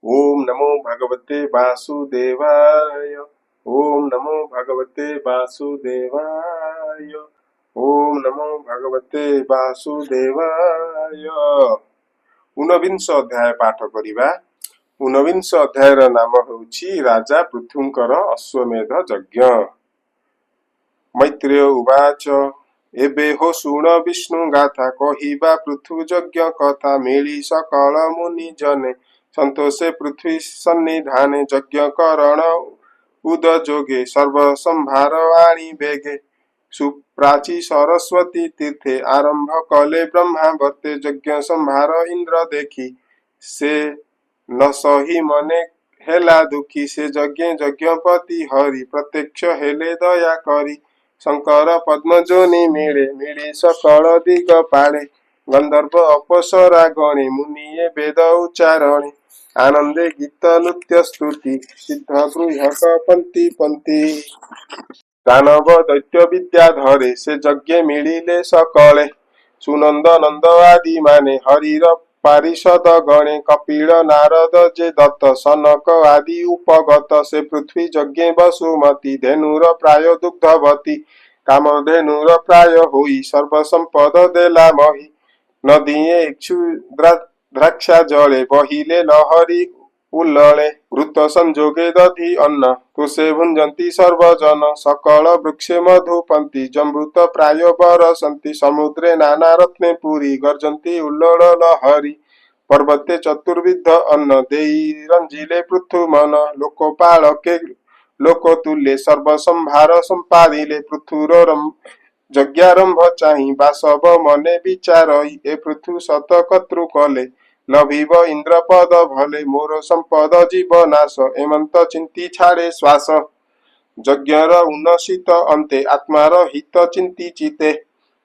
ओम नमो भगवते वासुदेवाय। ओम नमो भगवते वासुदेवाय। ओम नमो भगवते वासुदेवाय। ऊनविंश अध्याय पाठ करिबा। ऊनविंश अध्यायर नाम होउछि राजा पृथुंकर अश्वमेध यज्ञ। मैत्रेय उवाच एबे हो शुण विष्णु गाथा कहिबा पृथु यज्ञ कथा मिली सकल मुनि जने संतोषे पृथ्वी सन्निधाने यज्ञ करण उद जोगे सर्व संभार वाणी बेगे सुप्राची सरस्वती तीर्थे आरंभ कले ब्रह्मा वर्ते यज्ञ संभार इंद्र देखी से न सही मने हेला दुखी से यज्ञ यज्ञपति हरि प्रत्यक्ष हेले दया करी शंकर पद्मजोनि मिले सकल दिग पाड़े गंधर्व अप्सरा गणे मुनिये वेद उच्चारणे आनंदे गीत नृत्य स्तुति सिद्ध गृहक पंक्ति पंक्ति दानव दैत्य विद्या धरे से यज्ञ मिलिले सकले सुनंद नंद आदि माने हरिर पारिषद गणे कपिल नारद जे दत्त सनक आदि उपगत से पृथ्वी यज्ञ वसुमती धेनुर प्राय दुग्धवती कामधेनुर प्राय होई सर्व संपद देला मही नदीए इक्षु द्राक्षा जले बहिले लहरी उल्लळे घृत संजोगे दधि अन्न कुशे भुंजन्ति सर्वजन सकल वृक्षे मधुपन्ति जम्बूत प्राय बरसन्ति समुद्रे नाना रत्ने पुरी गर्जन्ति उल्लळ लहरी पर्वते चतुर्विध अन्न देई रंजिले पृथु मन लोकपालके लोकतुल्ये सर्व संभार संपादिले पृथुर यज्ञारंभ चाहि बासव मने विचारई ए पृथु सत कतृ कले लभिब इंद्रपद भले मोर संपद जीवनाश एमंत चिंती छाड़े श्वास यज्ञर उन्नसित अंते आत्मार हित चिंती चिते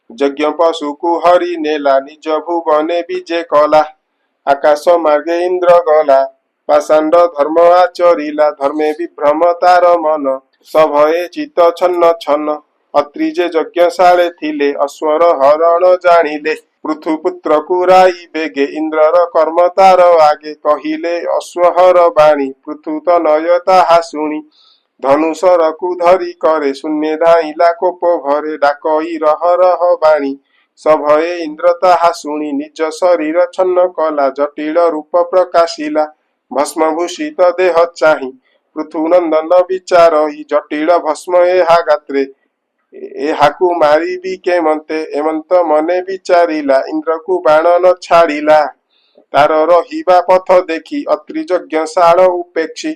यज्ञ पशुकु हरि नेला निज भुवने विजे कला आकाश मार्गे इंद्र गला पाषांड धर्म आचरिला धर्मे विभ्रम तार मन सभये चित छन्न छन्न अत्रि जे यज्ञशाले थिले अश्वर हरण जानिले पृथुपुत्र कुराई बेगे इंद्रर कर्म तार आगे कहिले अश्वहर बाणी पृथु तनय ताहा शुणी धनुषर धरी करे शून्य धाइला कोप भरे डाकई रह रह बाणी सभये इंद्र ताहा शुणी निज शरीर छन्न कला जटिल रूप प्रकाशिला भस्मभूषित देह चाहि पृथुनंदन विचारहि जटिल भस्म एहा गात्रे एहाकु मारिबी केमंते एमंत मने विचारिला इंद्र को बाण न छाड़िला तार रहिबा पथ देखी अत्रि यज्ञशाल उपेक्षी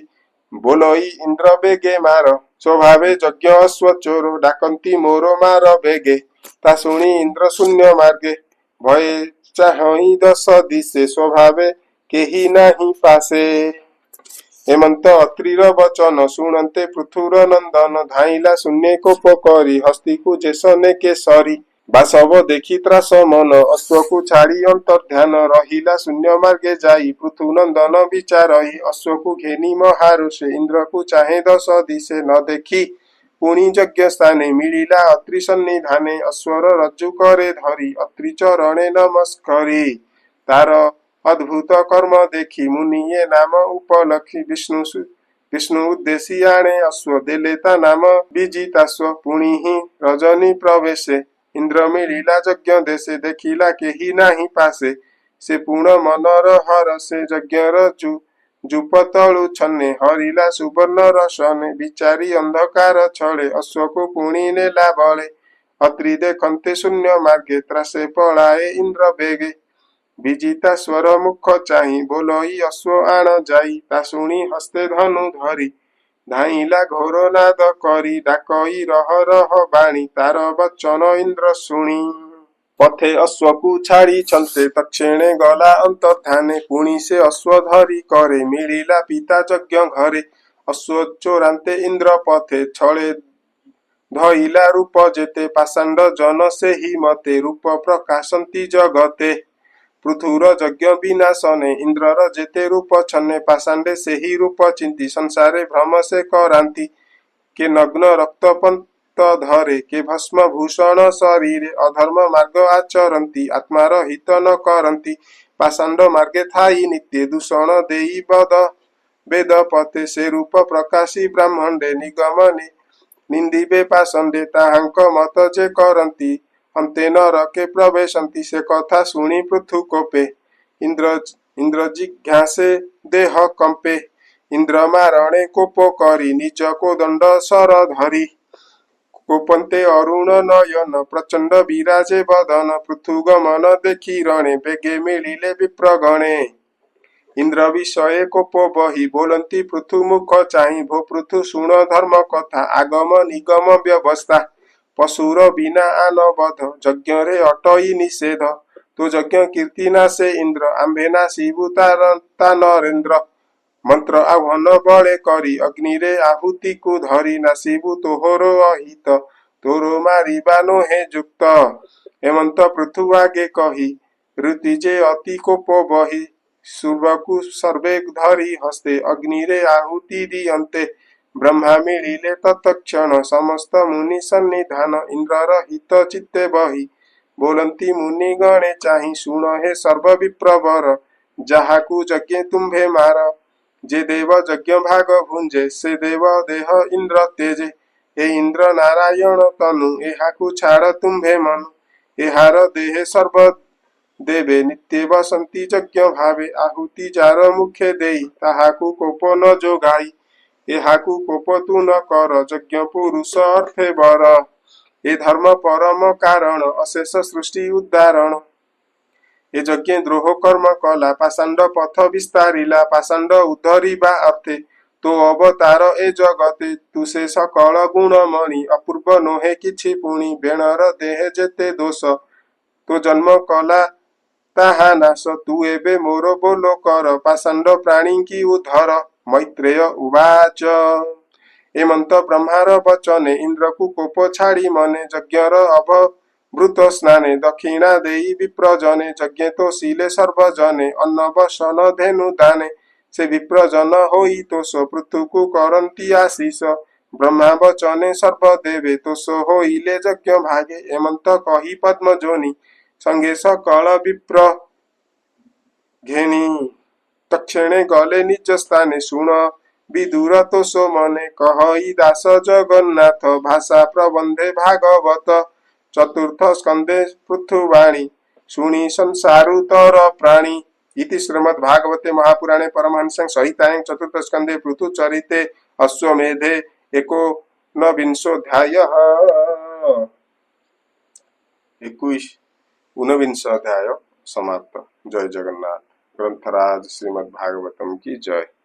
बोलई इंद्र बेगे मार स्वभावे यज्ञ अश्व चोर डाकंती मोर मार बेगे ता शुणी इंद्र शून्य मार्गे भये चाहई दश दिशे स्वभावे केही नाही पासे हेमंत अत्रिर वचन शुणन्ते पृथुर नंदन धाइला शून्य कोप करी हस्ती को जेसने केसरी बासव देखी त्रास मन अश्व को छाड़ी अंतर्ध्यान रहिला शून्य मार्गे जाई पृथु नंदन विचारही अश्व को घेनी महारुषे इंद्र को चाहे दश दिशे न देखी पुणी यज्ञ स्थाने मिलिला अत्रि सन्निधाने अश्वर रज्जु करे धरी अत्रि चरणे नमस्करी तार अद्भुत कर्म देखी मुनिये नाम उपलक्षी विष्णु उद्देशी आणे अश्व देलेता नाम विजिताश्व पुणी ही रजनी प्रवेशे इंद्र मिलिला यज्ञ देशे देखिला केही नाही पासे से पूर्ण मनर हरसे यज्ञर जुपतळु छन्ने हरिला सुवर्ण रसने विचारी अंधकार छळे अश्व को पुणी नेला बळे अत्रि देखन्ते शून्य मार्गे त्रासे पळाए इंद्र बेगे विजिता स्वर मुख चाहि बोलई अश्व आण जाई ता शुणी हस्ते धनु धरी धाइला घोर नाद करी डाकई रह रह बाणी तार वचन इंद्र शुणी पथे अश्व को छाड़ी चलते तक्षेणे गला अंतर्धाने पुणी से अश्व धरी करे मिलिला पिता यज्ञ घरे अश्व चोरांते इंद्र पथे छळे धइला रूप जेते पाषांड जन से ही मते रूप प्रकाशंती जगते पृथुर यज्ञ विनाशने इंद्रर जेते रूप छन्ने पाषांडे से ही रूप चिंती संसारे भ्रम से करांति के नग्न रक्तपंत धरे के भस्म भूषण शरीरे अधर्म मार्ग आचरन्ति आत्मार हित न करन्ति पाषांड मार्गे थाई नित्य दूषण देई बद वेद पते से रूप प्रकाशी ब्रह्मांडे निगमने निंदिबे पाषंडे ताहांक मत जे करंती अन्ते नरके प्रवेशन्ति से कथा शुणी पृथु कोपे इंद्र इंद्र जिज्ञासे देह कंपे इंद्र मारणे कोप करी निज को दंड सर धरी कोपन्ते अरुण नयन प्रचंड विराजे बदन पृथुगमन देखी रणे बेगे मिलिले विप्रगणे इंद्र विषये कोप बही बोलंती पृथु मुख चाहि भो पृथु शुण धर्म कथा आगम निगम व्यवस्था पशुर बिना आन बध यज्ञ रे अटई निषेध तो यज्ञ कीर्ति नासे इंद्र आंबे नासी भूता नरेन्द्र मंत्र आह्वान बळे करी अग्नि रे आहुति को धरी नासिबु तोहरो अहित तोरो मारिबा नोहे जुक्त हेमंत पृथु आगे कही ऋति जे अति कोप बही सूर्यकु सर्वे धरी हस्ते अग्नि रे आहुति दियन्ते ब्रह्मा मिलिले तत्क्षण समस्त मुनि सन्निधान इंद्र हित चित्ते बही बोलंती मुनि गणे चाहि शुण हे सर्व विप्रवर जाहाकु यज्ञ तुम्भे मार जे देव यज्ञ भाग भुंजे से देव देह इंद्र तेजे हे इंद्र नारायण तनु एहाकु छाड़ तुम्भे मनु एहार देहे सर्व देवे नित्य बसंती यज्ञ भावे आहुति जार मुखे देई ताहाकु कोप न जोगाई एहाकु कोप तु न कर यज्ञ पुरुष अर्थे बर ए धर्म परम कारण अशेष सृष्टि उद्धारण ए यज्ञ द्रोह कर्म कला पाषांड पथ विस्तारिला पाषांड उद्धरिबा अर्थे तो अवतार ए जगते तु से सकल गुणमणि अपूर्व नोहे किछि पुणी बेणर देहे जेते दोष तो जन्म कला ताहा नाश तु एबे मोर बोलो कर पाषांड प्राणी की उद्धर मैत्रेय उवाच हेमंत ब्रह्मार वचने इंद्र को कोप छाड़ी मने यज्ञर अभवृत स्नाने दक्षिणा देई विप्रजने यज्ञ तो शीले सर्वजने अन्न वसन धेनु दाने से विप्रजन होई तोष पृथु को करंती आशीष ब्रह्मा वचने सर्वदेवे तोष होइले यज्ञ भागे हेमंत कही पद्म जोनि संगे सकल विप्र घेनी तक्षणे गले निज स्थाने शुण विदुर तोषो मने कहई दास जगन्नाथ भाषा प्रबंधे भागवत चतुर्थ स्कंदे पृथुवाणी शुणी संसारुतर प्राणी इति श्रीमद्भागवते महापुराणे परमहंस्यां संहितायां चतुर्थ स्कंदे पृथुचरिते अश्वमेधे एकोनविंशोऽध्यायः 19 अध्याय समाप्त। जय जगन्नाथ। ग्रंथराज श्रीमद्भागवतम की जय।